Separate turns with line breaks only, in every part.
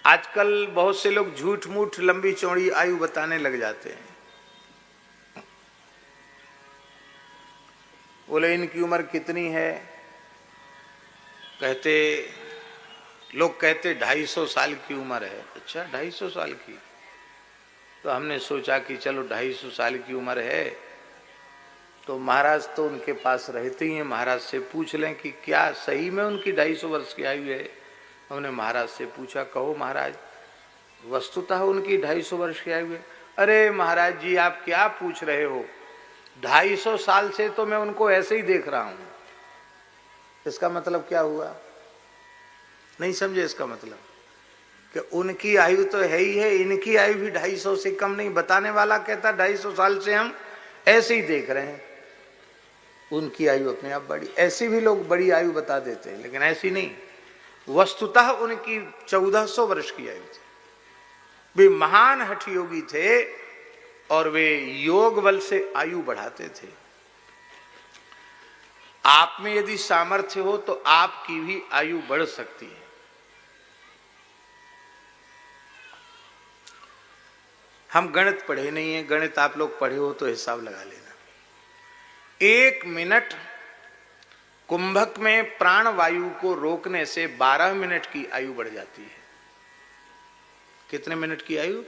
आजकल बहुत से लोग झूठ मूठ लंबी चौड़ी आयु बताने लग जाते हैं। बोले इनकी उम्र कितनी है, लोग कहते 250 साल की उम्र है। अच्छा 250 साल की, तो हमने सोचा कि चलो 250 साल की उम्र है तो महाराज तो उनके पास रहते ही हैं, महाराज से पूछ लें कि क्या सही में उनकी 250 वर्ष की आयु है। हमने महाराज से पूछा, कहो महाराज वस्तुतः उनकी 250 वर्ष की आयु है। अरे महाराज जी आप क्या पूछ रहे हो, 250 साल से तो मैं उनको ऐसे ही देख रहा हूं। इसका मतलब क्या हुआ, नहीं समझे इसका मतलब कि उनकी आयु तो है ही है, इनकी आयु भी 250 से कम नहीं। बताने वाला कहता 250 साल से हम ऐसे ही देख रहे हैं, उनकी आयु अपने आप बड़ी। ऐसे भी लोग बड़ी आयु बता देते हैं, लेकिन ऐसी नहीं। वस्तुतः उनकी 1400 वर्ष की आयु थी। वे महान हठ योगी थे और वे योग बल से आयु बढ़ाते थे। आप में यदि सामर्थ्य हो तो आपकी भी आयु बढ़ सकती है। हम गणित पढ़े नहीं है, गणित आप लोग पढ़े हो तो हिसाब लगा लेना। 1 मिनट कुंभक में प्राण वायु को रोकने से 12 मिनट की आयु बढ़ जाती है। कितने मिनट की आयु?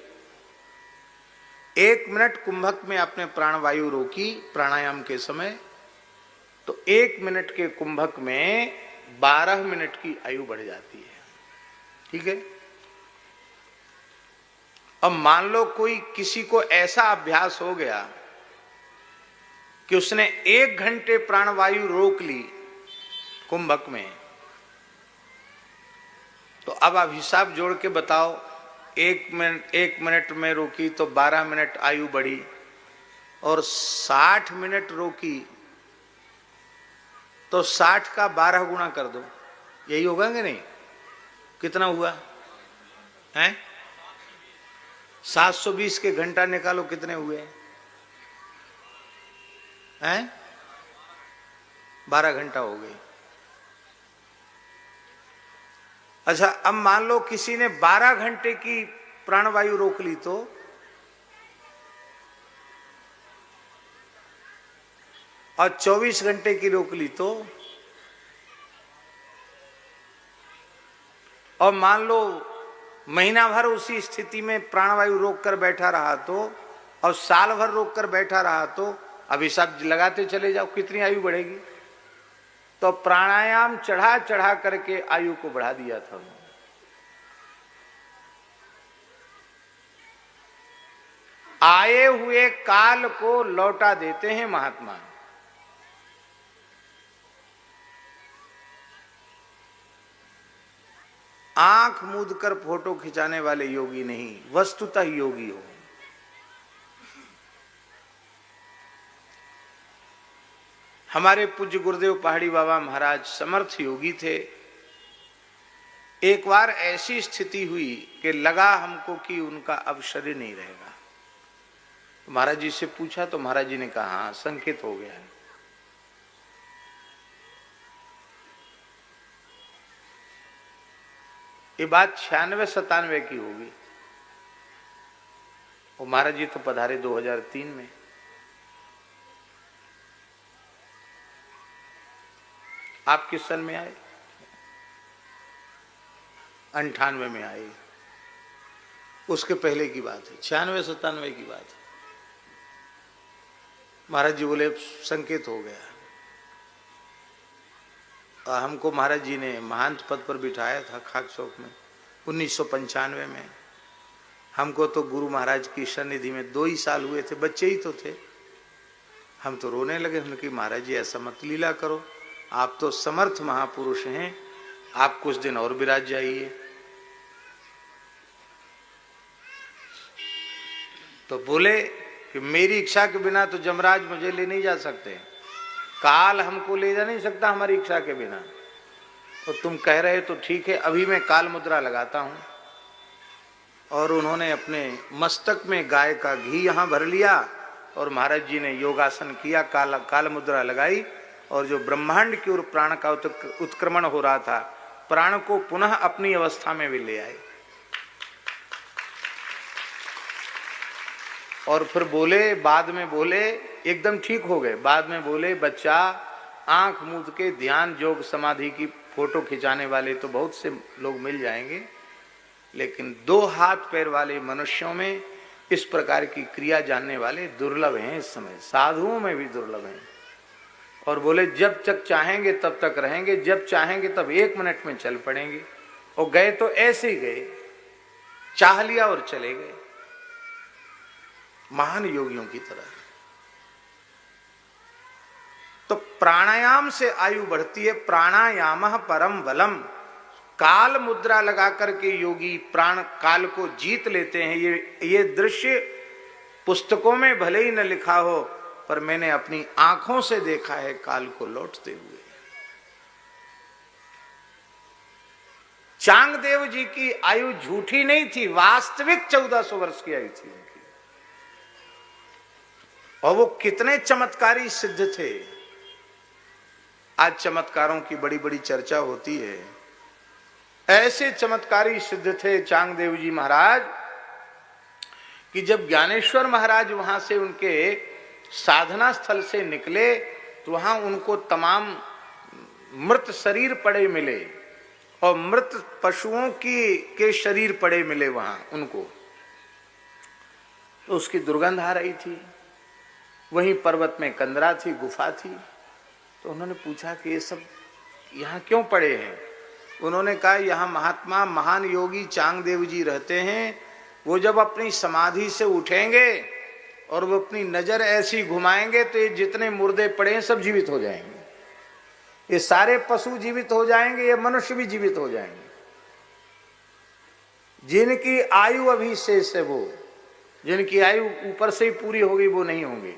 1 मिनट कुंभक में आपने प्राण वायु रोकी प्राणायाम के समय, तो 1 मिनट के कुंभक में 12 मिनट की आयु बढ़ जाती है। ठीक है। अब मान लो कोई किसी को ऐसा अभ्यास हो गया कि उसने 1 घंटे प्राणवायु रोक ली कुंभक में, तो अब आप हिसाब जोड़ के बताओ, 1 मिनट में रोकी तो 12 मिनट आयु बढ़ी, और 60 मिनट रोकी तो 60 का 12 गुणा कर दो, यही होगा कि नहीं? कितना हुआ है? 720 के घंटा निकालो, कितने हुए हैं? 12 घंटा हो गए। अच्छा अब मान लो किसी ने 12 घंटे की प्राणवायु रोक ली तो और 24 घंटे की रोक ली तो, और मान लो महीना भर उसी स्थिति में प्राणवायु रोक कर बैठा रहा तो, और साल भर रोक कर बैठा रहा तो, अब हिसाब लगाते चले जाओ कितनी आयु बढ़ेगी। तो प्राणायाम चढ़ा चढ़ा करके आयु को बढ़ा दिया था। आए हुए काल को लौटा देते हैं महात्मा। आंख मूंद कर फोटो खिंचाने वाले योगी नहीं, वस्तुतः योगी हो। हमारे पूज्य गुरुदेव पहाड़ी बाबा महाराज समर्थ योगी थे। एक बार ऐसी स्थिति हुई कि लगा हमको कि उनका अब शरीर नहीं रहेगा। तो महाराज जी से पूछा तो महाराज जी ने कहा हाँ संकेत हो गया है। ये बात 96-97 की होगी। वो महाराज जी तो पधारे 2003 में। आप किस साल में आए? 98 में आए। उसके पहले की बात है, 96-97 की बात है। महाराज जी बोले संकेत हो गया। हमको महाराज जी ने महंत पद पर बिठाया था खाक चौक में 1995 में। हमको तो गुरु महाराज की सन्निधि में 2 ही साल हुए थे, बच्चे ही तो थे। हम तो रोने लगे, हमने कहा महाराज जी ऐसा मत लीला करो, आप तो समर्थ महापुरुष हैं, आप कुछ दिन और विराज जाइए। तो बोले कि मेरी इच्छा के बिना तो जमराज मुझे ले नहीं जा सकते, काल हमको ले जा नहीं सकता हमारी इच्छा के बिना। तो तुम कह रहे तो ठीक है, अभी मैं काल मुद्रा लगाता हूं। और उन्होंने अपने मस्तक में गाय का घी यहां भर लिया और महाराज जी ने योगासन किया, काल मुद्रा लगाई, और जो ब्रह्मांड की ओर प्राण का उत्क्रमण हो रहा था, प्राण को पुनः अपनी अवस्था में भी ले आए। और फिर बोले, बाद में बोले, एकदम ठीक हो गए, बाद में बोले बच्चा आंख मूंद के ध्यान योग समाधि की फोटो खिंचाने वाले तो बहुत से लोग मिल जाएंगे, लेकिन 2 हाथ पैर वाले मनुष्यों में इस प्रकार की क्रिया जानने वाले दुर्लभ हैं इस समय, साधुओं में भी दुर्लभ हैं। और बोले जब तक चाहेंगे तब तक रहेंगे, जब चाहेंगे तब 1 मिनट में चल पड़ेंगे। और गए तो ऐसे ही गए, चाह लिया और चले गए, महान योगियों की तरह। तो प्राणायाम से आयु बढ़ती है, प्राणायाम परम बलम। काल मुद्रा लगा करके योगी प्राण काल को जीत लेते हैं। ये दृश्य पुस्तकों में भले ही न लिखा हो, पर मैंने अपनी आंखों से देखा है काल को लौटते हुए। चांगदेव जी की आयु झूठी नहीं थी, वास्तविक 1400 वर्ष की आयु थी उनकी। और वो कितने चमत्कारी सिद्ध थे। आज चमत्कारों की बड़ी बड़ी चर्चा होती है। ऐसे चमत्कारी सिद्ध थे चांगदेव जी महाराज कि जब ज्ञानेश्वर महाराज वहां से उनके साधना स्थल से निकले तो वहां उनको तमाम मृत शरीर पड़े मिले और मृत पशुओं के शरीर पड़े मिले वहां उनको। तो उसकी दुर्गंध आ रही थी। वहीं पर्वत में कंदरा थी, गुफा थी। तो उन्होंने पूछा कि ये सब यहाँ क्यों पड़े हैं? उन्होंने कहा यहाँ महात्मा महान योगी चांगदेव जी रहते हैं। वो जब अपनी समाधि से उठेंगे और वो अपनी नजर ऐसी घुमाएंगे तो ये जितने मुर्दे पड़े हैं सब जीवित हो जाएंगे। ये सारे पशु जीवित हो जाएंगे, ये मनुष्य भी जीवित हो जाएंगे। जिनकी आयु अभी शेष है, वो जिनकी आयु ऊपर से ही पूरी होगी वो नहीं होंगे,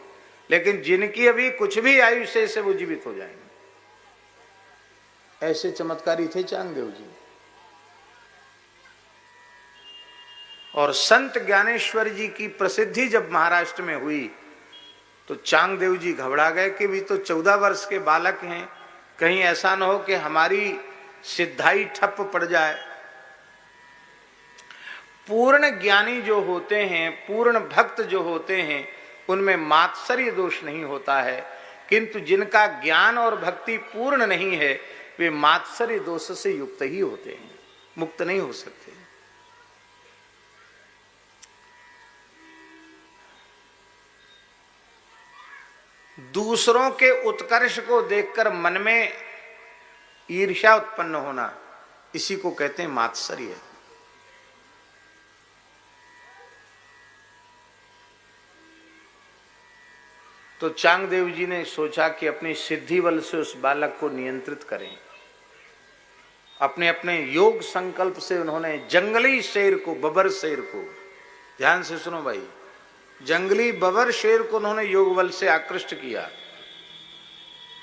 लेकिन जिनकी अभी कुछ भी आयु शेष है वो जीवित हो जाएंगे। ऐसे चमत्कारी थे चांगदेव जी। और संत ज्ञानेश्वर जी की प्रसिद्धि जब महाराष्ट्र में हुई तो चांगदेव जी घबरा गए कि भी तो 14 वर्ष के बालक हैं, कहीं ऐसा न हो कि हमारी सिद्धाई ठप पड़ जाए। पूर्ण ज्ञानी जो होते हैं, पूर्ण भक्त जो होते हैं, उनमें मात्सर्य दोष नहीं होता है, किंतु जिनका ज्ञान और भक्ति पूर्ण नहीं है वे मात्सर्य दोष से युक्त ही होते हैं, मुक्त नहीं हो सकते। दूसरों के उत्कर्ष को देखकर मन में ईर्ष्या उत्पन्न होना, इसी को कहते हैं मात्सर्य। तो चांगदेव जी ने सोचा कि अपनी सिद्धि बल से उस बालक को नियंत्रित करें। अपने अपने योग संकल्प से उन्होंने जंगली शेर को, बबर शेर को, ध्यान से सुनो भाई, जंगली बबर शेर को उन्होंने योग बल से आकृष्ट किया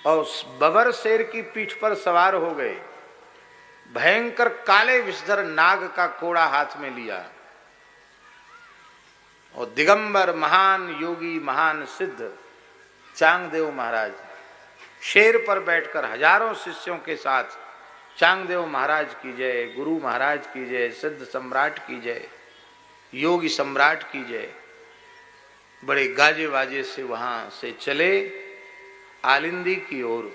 और बबर शेर की पीठ पर सवार हो गए। भयंकर काले विषधर नाग का कोड़ा हाथ में लिया और दिगंबर महान योगी महान सिद्ध चांगदेव महाराज शेर पर बैठकर हजारों शिष्यों के साथ, चांगदेव महाराज की जय, गुरु महाराज की जय, सिद्ध सम्राट की जय, योगी सम्राट की जय, बड़े गाजे वाजे से वहां से चले आलिंदी की ओर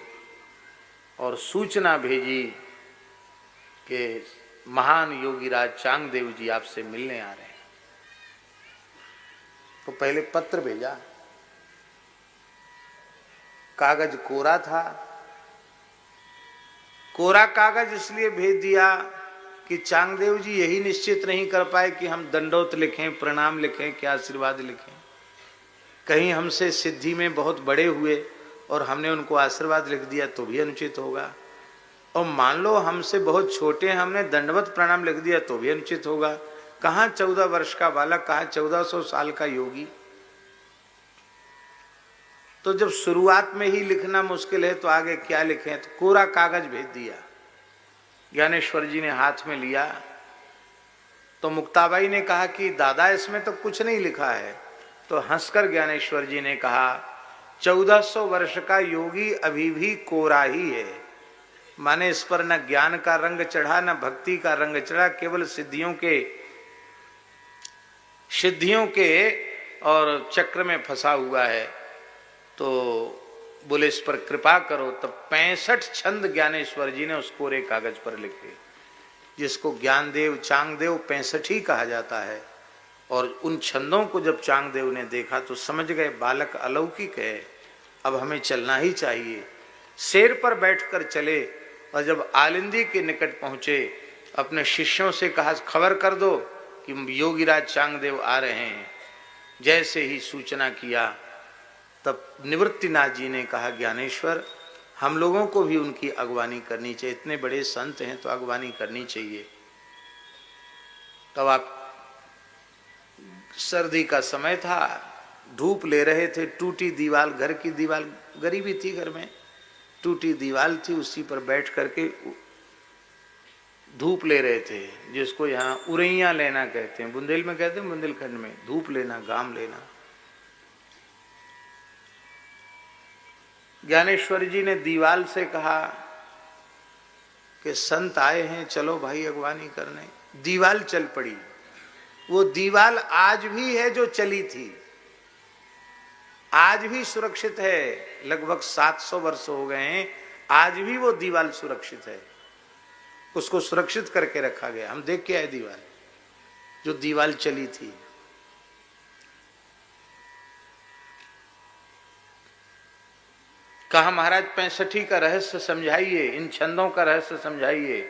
और सूचना भेजी कि महान योगीराज चांगदेव जी आपसे मिलने आ रहे हैं। तो पहले पत्र भेजा, कागज कोरा था। कोरा कागज इसलिए भेज दिया कि चांगदेव जी यही निश्चित नहीं कर पाए कि हम दंडोत लिखें, प्रणाम लिखें, क्या आशीर्वाद लिखें। कहीं हमसे सिद्धि में बहुत बड़े हुए और हमने उनको आशीर्वाद लिख दिया तो भी अनुचित होगा, और मान लो हमसे बहुत छोटे हैं, हमने दंडवत प्रणाम लिख दिया तो भी अनुचित होगा। कहाँ 14 वर्ष का बालक, कहाँ 1400 साल का योगी। तो जब शुरुआत में ही लिखना मुश्किल है तो आगे क्या लिखें। तो कोरा कागज भेज दिया। ज्ञानेश्वर जी ने हाथ में लिया तो मुक्ताबाई ने कहा कि दादा इसमें तो कुछ नहीं लिखा है। तो हंसकर ज्ञानेश्वर जी ने कहा 1400 वर्ष का योगी अभी भी कोरा ही है, माने इस पर न ज्ञान का रंग चढ़ा न भक्ति का रंग चढ़ा, केवल सिद्धियों के और चक्र में फंसा हुआ है, तो बोले इस पर कृपा करो। तब 65 छंद ज्ञानेश्वर जी ने उस कोरे कागज पर लिखे, जिसको ज्ञानदेव चांगदेव 65 ही कहा जाता है। और उन छंदों को जब चांगदेव ने देखा तो समझ गए बालक अलौकिक है, अब हमें चलना ही चाहिए। शेर पर बैठकर चले और जब आलिंदी के निकट पहुंचे, अपने शिष्यों से कहा खबर कर दो कि योगीराज चांगदेव आ रहे हैं। जैसे ही सूचना किया, तब निवृत्तिनाथ जी ने कहा ज्ञानेश्वर, हम लोगों को भी उनकी अगवानी करनी चाहिए, इतने बड़े संत हैं तो अगवानी करनी चाहिए। तब आप सर्दी का समय था, धूप ले रहे थे, टूटी दीवार, घर की दीवार, गरीबी थी घर में, टूटी दीवार थी, उसी पर बैठ करके धूप ले रहे थे, जिसको यहाँ उरैया लेना कहते हैं, बुंदेल में कहते हैं, बुंदेलखंड में धूप लेना, घाम लेना। ज्ञानेश्वर जी ने दीवाल से कहा कि संत आए हैं, चलो भाई अगवानी करने। दीवाल चल पड़ी। वो दीवाल आज भी है जो चली थी, आज भी सुरक्षित है। लगभग 700 वर्ष हो गए हैं, आज भी वो दीवाल सुरक्षित है, उसको सुरक्षित करके रखा गया। हम देख के आए दीवाल, जो दीवाल चली थी। कहा महाराज 65 का रहस्य समझाइए, इन छंदों का रहस्य समझाइए।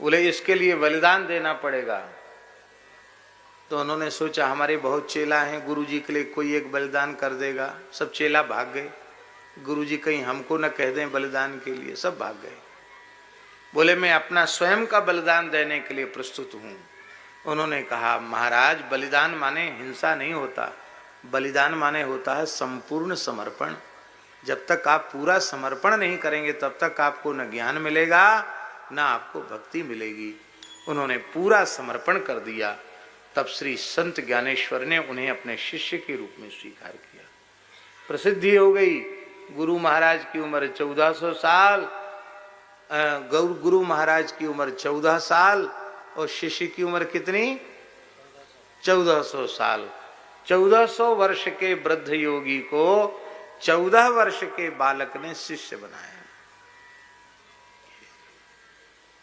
बोले इसके लिए बलिदान देना पड़ेगा। तो उन्होंने सोचा हमारे बहुत चेला हैं, गुरुजी के लिए कोई एक बलिदान कर देगा। सब चेला भाग गए, गुरुजी कहीं हमको न कह दें बलिदान के लिए, सब भाग गए। बोले मैं अपना स्वयं का बलिदान देने के लिए प्रस्तुत हूँ। उन्होंने कहा महाराज बलिदान माने हिंसा नहीं होता, बलिदान माने होता है संपूर्ण समर्पण। जब तक आप पूरा समर्पण नहीं करेंगे तब तक आपको न ज्ञान मिलेगा न आपको भक्ति मिलेगी। उन्होंने पूरा समर्पण कर दिया। तब श्री संत ज्ञानेश्वर ने उन्हें अपने शिष्य के रूप में स्वीकार किया। प्रसिद्धि हो गई। गुरु महाराज की उम्र 1400 साल, गुरु महाराज की उम्र 14 साल और शिष्य की उम्र कितनी? 1400 साल। 1400 वर्ष के वृद्ध योगी को 14 वर्ष के बालक ने शिष्य बनाया।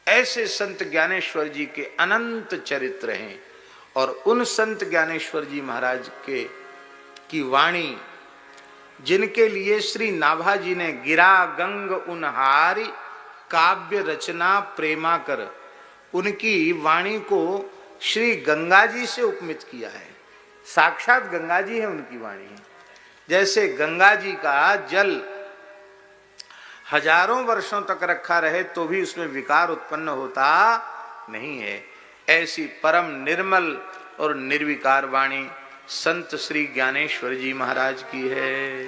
ऐसे संत ज्ञानेश्वर जी के अनंत चरित्र हैं। और उन संत ज्ञानेश्वर जी महाराज के की वाणी, जिनके लिए श्री नाभा जी ने गिरा गंग उनहारी काव्य रचना प्रेमा कर, उनकी वाणी को श्री गंगा जी से उपमित किया है। साक्षात गंगा जी है उनकी वाणी। जैसे गंगा जी का जल हजारों वर्षों तक रखा रहे तो भी उसमें विकार उत्पन्न होता नहीं है, ऐसी परम निर्मल और निर्विकार वाणी संत श्री ज्ञानेश्वर जी महाराज की है।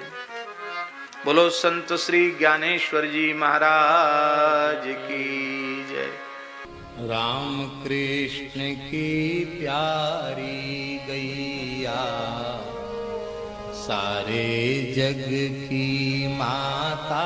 बोलो संत श्री ज्ञानेश्वर जी महाराज की जय। राम कृष्ण की प्यारी गैया सारे जग की माता